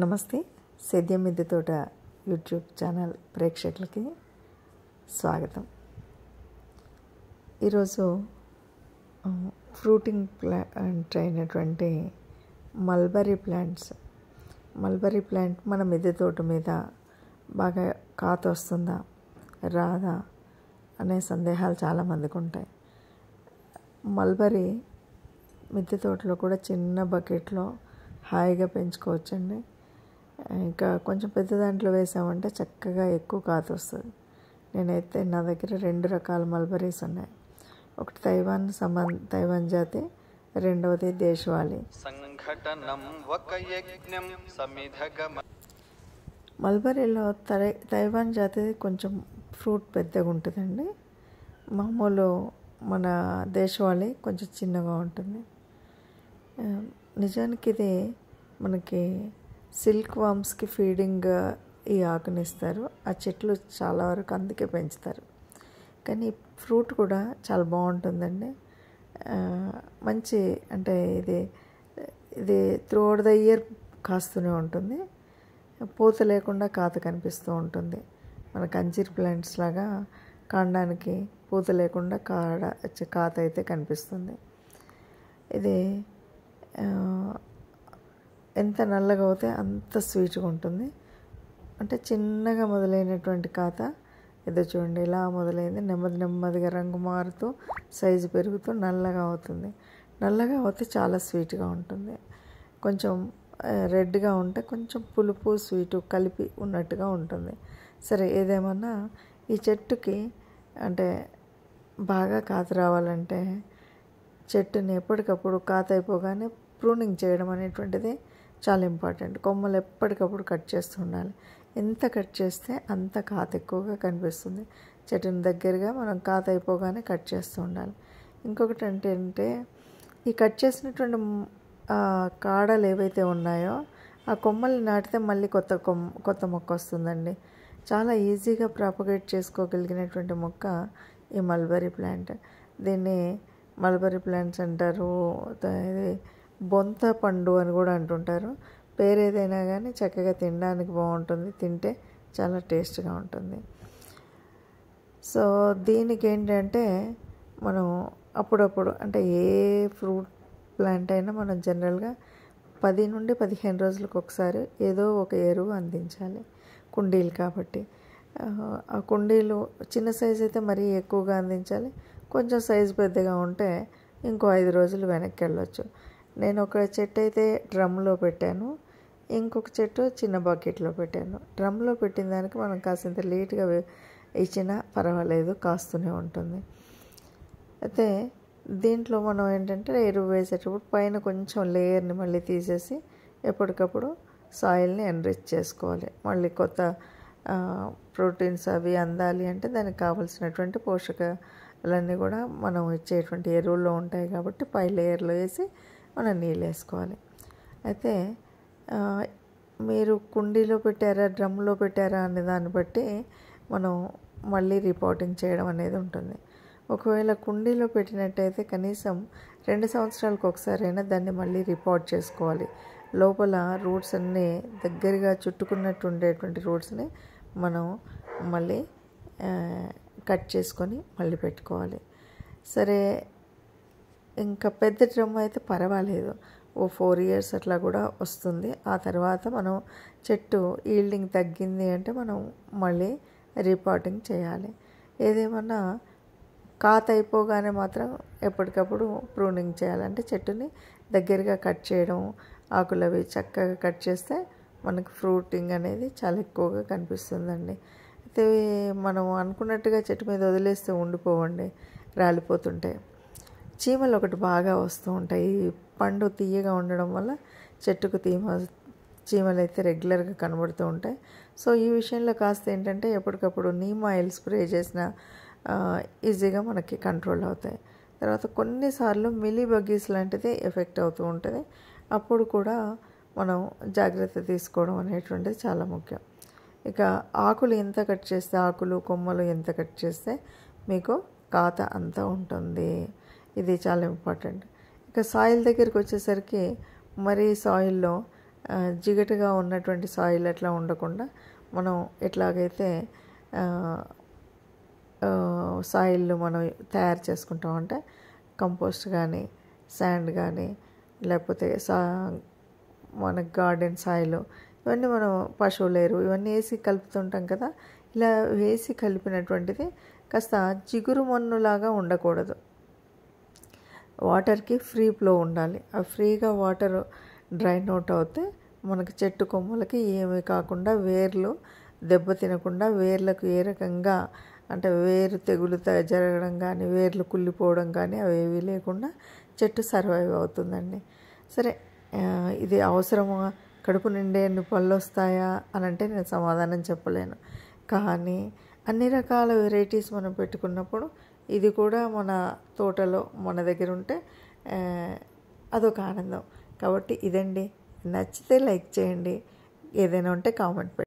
నమస్తే. సేద్యం మిద్దె తోట యూట్యూబ్ ఛానల్ ప్రేక్షకులకి స్వాగతం. ఈరోజు ఫ్రూటింగ్ ప్లాంట్ అయినటువంటి మల్బరీ ప్లాంట్ మన మిద్దె తోట మీద బాగా కాత వస్తుందా రాదా అనే సందేహాలు చాలామందికి ఉంటాయి. మల్బరీ మిద్దె తోటలో కూడా చిన్న బకెట్లో హాయిగా పెంచుకోవచ్చండి. ఇంకా కొంచెం పెద్ద దాంట్లో వేసామంటే చక్కగా ఎక్కువ కాత వస్తుంది. నేనైతే నా దగ్గర 2 రకాల మల్బరీస్ ఉన్నాయి. ఒకటి తైవాన్ జాతి, రెండవది దేశవాళీ. మల్బరీలో తైవాన్ జాతి కొంచెం ఫ్రూట్ పెద్దగా ఉంటుందండి. మామూలు మన దేశవాళీ కొంచెం చిన్నగా ఉంటుంది. నిజానికి ఇది మనకి సిల్క్ వామ్స్కి ఫీడింగ్ ఈ ఆకునిస్తారు. ఆ చెట్లు చాలా వరకు అందుకే పెంచుతారు. కానీ ఫ్రూట్ కూడా చాలా బాగుంటుందండి. మంచి అంటే ఇది త్రూఅవుట్ ద ఇయర్ కాస్తూనే ఉంటుంది. పూత లేకుండా కాత కనిపిస్తూ ఉంటుంది. మనకు అంజీర్ ప్లాంట్స్ లాగా కాండానికి పూత లేకుండా కాత అయితే కనిపిస్తుంది. ఇది ఎంత నల్లగా అవుతే అంత స్వీట్గా ఉంటుంది. అంటే చిన్నగా మొదలైనటువంటి కాత ఏదో చూడండి ఇలా మొదలైంది, నెమ్మదిగా రంగు మారుతూ సైజు పెరుగుతూ నల్లగా అవుతుంది. నల్లగా అవుతే చాలా స్వీట్గా ఉంటుంది. కొంచెం రెడ్గా ఉంటే కొంచెం పులుపు స్వీటు కలిపి ఉన్నట్టుగా ఉంటుంది. సరే, ఏదేమన్నా ఈ చెట్టుకి అంటే బాగా కాత రావాలంటే చెట్టుని ఎప్పటికప్పుడు కాత అయిపోగానే ప్రూనింగ్ చేయడం అనేటువంటిది చాలా ఇంపార్టెంట్. కొమ్మలు ఎప్పటికప్పుడు కట్ చేస్తూ ఉండాలి. ఎంత కట్ చేస్తే అంత కాత ఎక్కువగా కనిపిస్తుంది. చెట్టుని దగ్గరగా మనం కాత అయిపోగానే కట్ చేస్తూ ఉండాలి. ఇంకొకటి అంటే ఈ కట్ చేసినటువంటి కాడలు ఏవైతే ఉన్నాయో ఆ కొమ్మల్ని నాటితే మళ్ళీ కొత్త మొక్క వస్తుందండి. చాలా ఈజీగా ప్రాపగేట్ చేసుకోగలిగినటువంటి మొక్క ఈ మల్బరీ ప్లాంట్. దీన్ని మల్బరీ ప్లాంట్స్ అంటారు. బొంత పండు అని కూడా అంటుంటారు. పేరు ఏదైనా కానీ చక్కగా తినడానికి బాగుంటుంది. తింటే చాలా టేస్ట్గా ఉంటుంది. సో దీనికి ఏంటంటే మనం అప్పుడప్పుడు అంటే ఏ ఫ్రూట్ ప్లాంట్ అయినా మనం జనరల్గా 10 నుండి 15 రోజులకు ఒకసారి ఏదో ఒక ఎరువు అందించాలి. కుండీలు కాబట్టి ఆ కుండీలు చిన్న సైజు అయితే మరీ ఎక్కువగా అందించాలి. కొంచెం సైజు పెద్దగా ఉంటే ఇంకో 5 రోజులు వెనక్కి వెళ్ళొచ్చు. నేను ఒక చెట్టు అయితే డ్రమ్లో పెట్టాను, ఇంకొక చెట్టు చిన్న బకెట్లో పెట్టాను. డ్రమ్లో పెట్టిన దానికి మనం కాసింత లేట్గా ఇచ్చినా పర్వాలేదు, కాస్తూనే ఉంటుంది. అయితే దీంట్లో మనం ఏంటంటే ఎరువు వేసేటప్పుడు పైన కొంచెం లేయర్ని మళ్ళీ తీసేసి ఎప్పటికప్పుడు సాయిల్ని ఎన్రిచ్ చేసుకోవాలి. మళ్ళీ కొత్త ప్రోటీన్స్ అవి అందాలి అంటే దానికి కావలసినటువంటి పోషకాలన్నీ కూడా మనం ఇచ్చేటువంటి ఎరువుల్లో ఉంటాయి కాబట్టి పై లేయర్లో వేసి మనం నీళ్ళు వేసుకోవాలి. అయితే మీరు కుండీలో పెట్టారా డ్రమ్లో పెట్టారా అనే దాన్ని బట్టి మనం మళ్ళీ రిపోర్టింగ్ చేయడం అనేది ఉంటుంది. ఒకవేళ కుండీలో పెట్టినట్టయితే కనీసం 2 సంవత్సరాలకు ఒకసారైనా దాన్ని మళ్ళీ రిపోర్ట్ చేసుకోవాలి. లోపల రూట్స్ అన్నీ దగ్గరగా చుట్టుకున్నట్టు ఉండేటువంటి రూట్స్ని మనం మళ్ళీ కట్ చేసుకొని మళ్ళీ పెట్టుకోవాలి. సరే, ఇంకా పెద్ద డ్రమ్ అయితే పర్వాలేదు, ఓ 4 years అట్లా కూడా వస్తుంది. ఆ తర్వాత మనం చెట్టు ఈల్డింగ్ తగ్గింది అంటే మనం మళ్ళీ రిపోర్టింగ్ చేయాలి. ఏదేమన్నా కాత అయిపోగానే మాత్రం ఎప్పటికప్పుడు ప్రూనింగ్ చేయాలంటే చెట్టుని దగ్గరగా కట్ చేయడం, ఆకులు అవి చక్కగా కట్ చేస్తే మనకు ఫ్రూటింగ్ అనేది చాలా ఎక్కువగా కనిపిస్తుందండి. అయితే మనం అనుకున్నట్టుగా చెట్టు మీద వదిలేస్తే ఉండిపోవండి, రాలిపోతుంటాయి. చీమలు ఒకటి బాగా వస్తూ ఉంటాయి. పండు తీయగా ఉండడం వల్ల చెట్టుకు చీమలు అయితే రెగ్యులర్గా కనబడుతూ ఉంటాయి. సో ఈ విషయంలో కాస్త ఏంటంటే ఎప్పటికప్పుడు నీమ్ ఆయిల్ స్ప్రే చేసిన ఈజీగా మనకి కంట్రోల్ అవుతాయి. తర్వాత కొన్నిసార్లు మిలీ బగ్గీస్ లాంటిది ఎఫెక్ట్ అవుతూ ఉంటుంది. అప్పుడు కూడా మనం జాగ్రత్త తీసుకోవడం అనేటువంటిది చాలా ముఖ్యం. ఇక ఆకులు ఎంత కట్ చేస్తే, ఆకులు కొమ్మలు ఎంత కట్ చేస్తే మీకు కాత అంతా ఉంటుంది. ఇది చాలా ఇంపార్టెంట్. ఇక సాయిల్ దగ్గరికి వచ్చేసరికి మరీ సాయిల్లో జిగటగా ఉన్నటువంటి సాయిల్ అట్లా ఉండకుండా మనం ఎట్లాగైతే సాయిల్ మనం తయారు చేసుకుంటామంటే కంపోస్ట్ కానీ శాండ్ కానీ లేకపోతే మన గార్డెన్ సాయిల్ ఇవన్నీ మనం పశువుల ఎరువు ఇవన్నీ వేసి కలుపుతుంటాం కదా. ఇలా వేసి కలిపినటువంటిది కాస్త జిగురు మన్నులాగా ఉండకూడదు, వాటర్కి ఫ్రీ ఫ్లో ఉండాలి. ఆ ఫ్రీగా వాటర్ డ్రైన్ అవుట్ అవుతే మనకు చెట్టు కొమ్మలకి ఏమీ కాకుండా వేర్లు దెబ్బతినకుండా వేర్లకు ఏ రకంగా అంటే వేరు తెగులు జరగడం కానీ వేర్లు కుళ్ళిపోవడం కానీ అవేవి లేకుండా చెట్టు సర్వైవ్ అవుతుందండి. సరే, ఇది అవసరమా, కడుపు నిండే ఎన్ని పళ్ళు వస్తాయా అని అంటే నేను సమాధానం చెప్పలేను. కానీ అన్ని రకాల వెరైటీస్ మనం పెట్టుకున్నప్పుడు ఇది కూడా మన తోటలో మన దగ్గర ఉంటే అదొక ఆనందం. కాబట్టి ఇదండి, నచ్చితే లైక్ చేయండి, ఏదైనా ఉంటే కామెంట్ పెట్టండి.